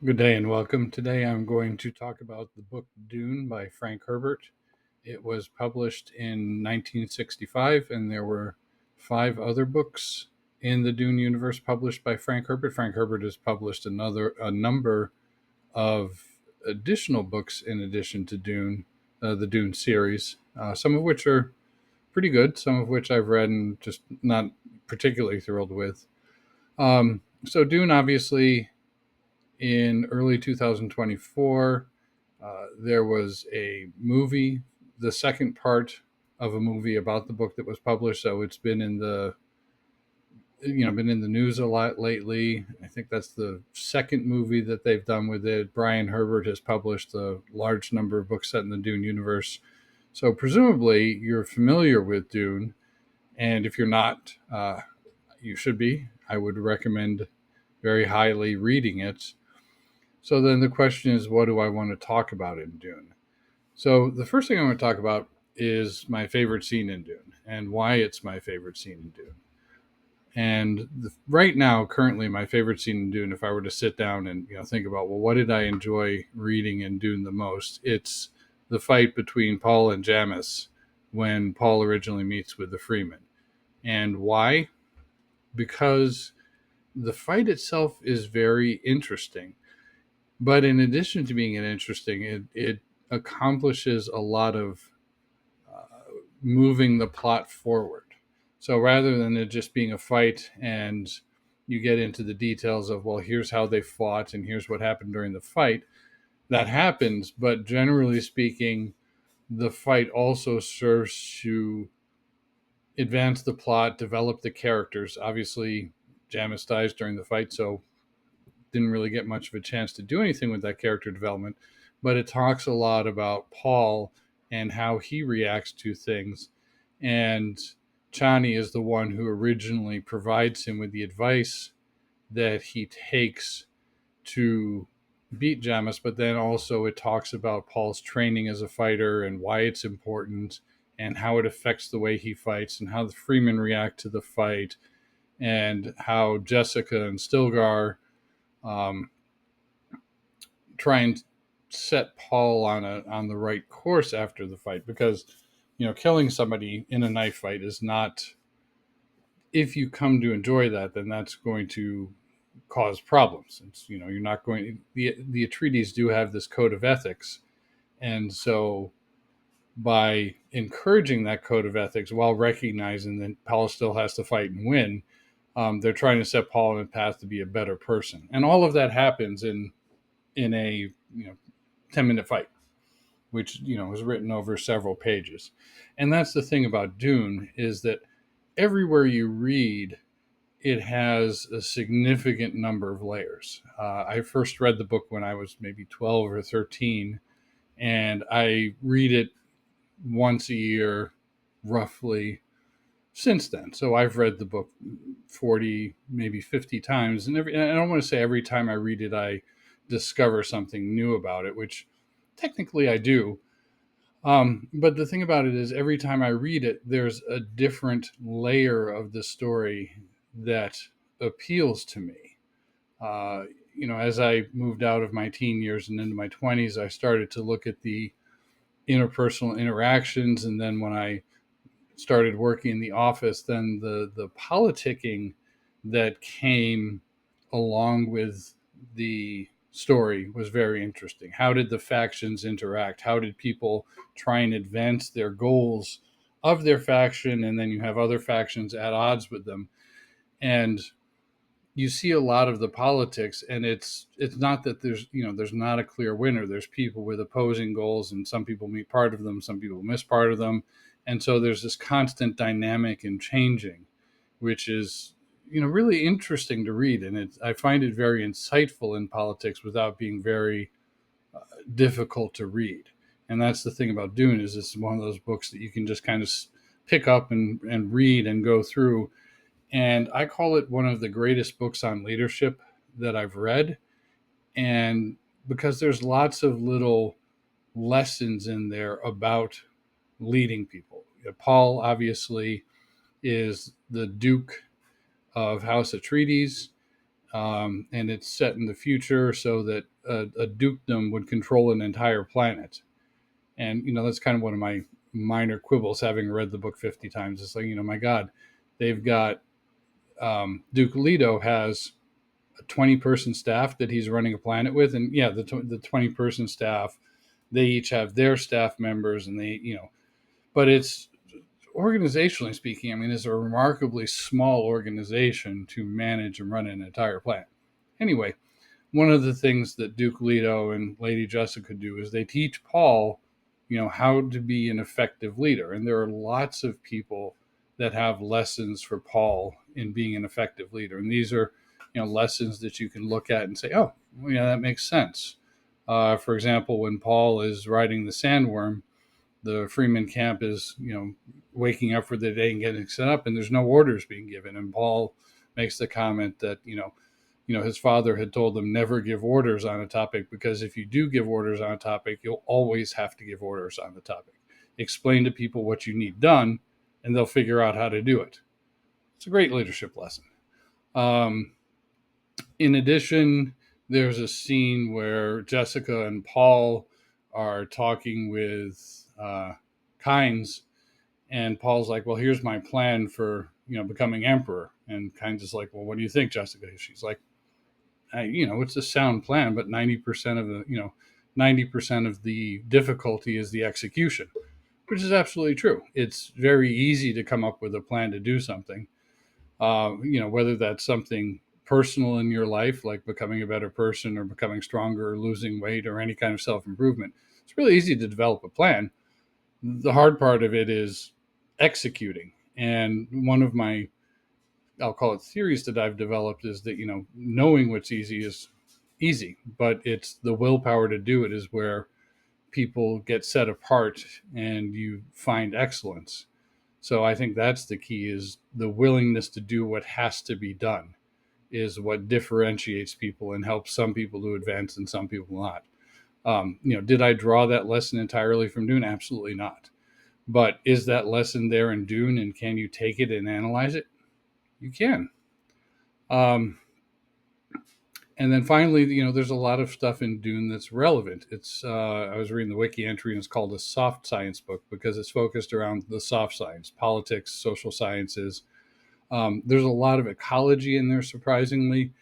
Good day and welcome. Today I'm going to talk about the book Dune by Frank Herbert. It was published in 1965, and there were five other books in the Dune universe published by Frank Herbert. Frank Herbert has published a number of additional books in addition to Dune, the Dune series, some of which are pretty good, some of which I've read and just not particularly thrilled with. So Dune, obviously, in early 2024, there was a movie, the second part of a movie about the book that was published. So it's been in the been in the news a lot lately. I think that's the second movie that they've done with it. Brian Herbert has published a large number of books set in the Dune universe. So presumably you're familiar with Dune, and if you're not, you should be. I would recommend very highly reading it. So then the question is, what do I want to talk about in Dune? So the first thing I want to talk about is my favorite scene in Dune and why it's my favorite scene in Dune. And right now, currently, my favorite scene in Dune, if I were to sit down and think about, well, what did I enjoy reading in Dune the most? It's the fight between Paul and Jamis when Paul originally meets with the Freeman. And why? Because the fight itself is very interesting. But in addition to being interesting, it accomplishes a lot of moving the plot forward. So rather than it just being a fight and you get into the details of, well, here's how they fought and here's what happened during the fight, that happens. But generally speaking, the fight also serves to advance the plot, develop the characters. Obviously, Jamis dies during the fight, so didn't really get much of a chance to do anything with that character development, but it talks a lot about Paul and how he reacts to things. And Chani is the one who originally provides him with the advice that he takes to beat Jamis, but then also it talks about Paul's training as a fighter and why it's important and how it affects the way he fights and how the Freemen react to the fight and how Jessica and Stilgar um, try and set Paul on the right course after the fight, because killing somebody in a knife fight is not, if you come to enjoy that, then that's going to cause problems. It's, you're not going, the Atreides do have this code of ethics, and so by encouraging that code of ethics while recognizing that Paul still has to fight and win, they're trying to set Paul on a path to be a better person, and all of that happens in a 10-minute fight, which was written over several pages. And that's the thing about Dune, is that everywhere you read, it has a significant number of layers. I first read the book when I was maybe 12 or 13, and I read it once a year roughly since then. So I've read the book 40, maybe 50 times. And I don't want to say every time I read it, I discover something new about it, which technically I do. But the thing about it is, every time I read it, there's a different layer of the story that appeals to me. Uh, as I moved out of my teen years and into my 20s, I started to look at the interpersonal interactions. And then when I started working in the office, then the politicking that came along with the story was very interesting. How did the factions interact? How did people try and advance their goals of their faction? And then you have other factions at odds with them. And you see a lot of the politics, and it's not that there's not a clear winner. There's people with opposing goals, and some people meet part of them, some people miss part of them, and so there's this constant dynamic and changing, which is really interesting to read, and I find it very insightful in politics without being very difficult to read. And that's the thing about Dune, is it's one of those books that you can just kind of pick up and read and go through. And I call it one of the greatest books on leadership that I've read. And because there's lots of little lessons in there about leading people. Paul obviously is the Duke of House Atreides. and it's set in the future so that a dukedom would control an entire planet. And that's kind of one of my minor quibbles, having read the book 50 times. It's like, my God, they've got Duke Leto has a 20-person staff that he's running a planet with, and yeah, the 20-person staff, they each have their staff members, and but it's, organizationally speaking, I mean, it's a remarkably small organization to manage and run an entire planet. Anyway, one of the things that Duke Leto and Lady Jessica do is they teach Paul, how to be an effective leader. And there are lots of people that have lessons for Paul in being an effective leader. And these are, lessons that you can look at and say, oh, well, yeah, that makes sense. For example, when Paul is riding the sandworm, the Freeman camp is, waking up for the day and getting set up, and there's no orders being given. And Paul makes the comment that, his father had told them never give orders on a topic, because if you do give orders on a topic, you'll always have to give orders on the topic. Explain to people what you need done, and they'll figure out how to do it. It's a great leadership lesson. In addition, there's a scene where Jessica and Paul are talking with Kynes, and Paul's like, well, here's my plan for, becoming emperor. And Kynes is like, well, what do you think, Jessica? She's like, it's a sound plan, but 90% of the, 90% of the difficulty is the execution, which is absolutely true. It's very easy to come up with a plan to do something, whether that's something personal in your life, like becoming a better person or becoming stronger or losing weight or any kind of self-improvement. It's really easy to develop a plan. The hard part of it is executing. And one of my, I'll call it, theories that I've developed is that, knowing what's easy is easy, but it's the willpower to do it is where people get set apart and you find excellence. So I think that's the key, is the willingness to do what has to be done is what differentiates people and helps some people to advance and some people not. Did I draw that lesson entirely from Dune? Absolutely not. But is that lesson there in Dune, and can you take it and analyze it? You can. And then finally, there's a lot of stuff in Dune that's relevant. It's I was reading the wiki entry, and it's called a soft science book because it's focused around the soft science, politics, social sciences. There's a lot of ecology in there, surprisingly.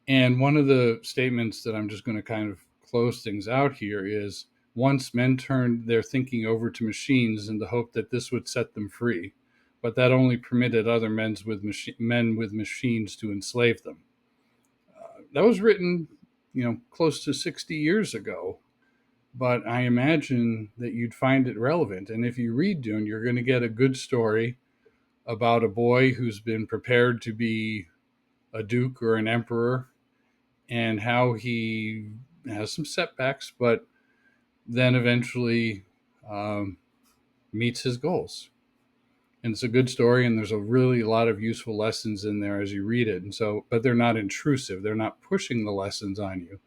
And one of the statements that I'm just going to kind of close things out here is, once men turned their thinking over to machines in the hope that this would set them free, but that only permitted other men with machines to enslave them. That was written, close to 60 years ago, but I imagine that you'd find it relevant. And if you read Dune, you're going to get a good story about a boy who's been prepared to be a duke or an emperor, and how he has some setbacks, but then eventually meets his goals. And it's a good story, and there's a lot of useful lessons in there as you read it. And so, but they're not intrusive. They're not pushing the lessons on you.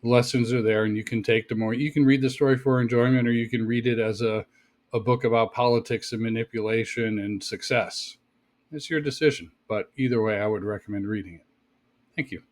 The lessons are there, and you can take them, or you can read the story for enjoyment, or you can read it as a book about politics and manipulation and success. It's your decision. But either way, I would recommend reading it. Thank you.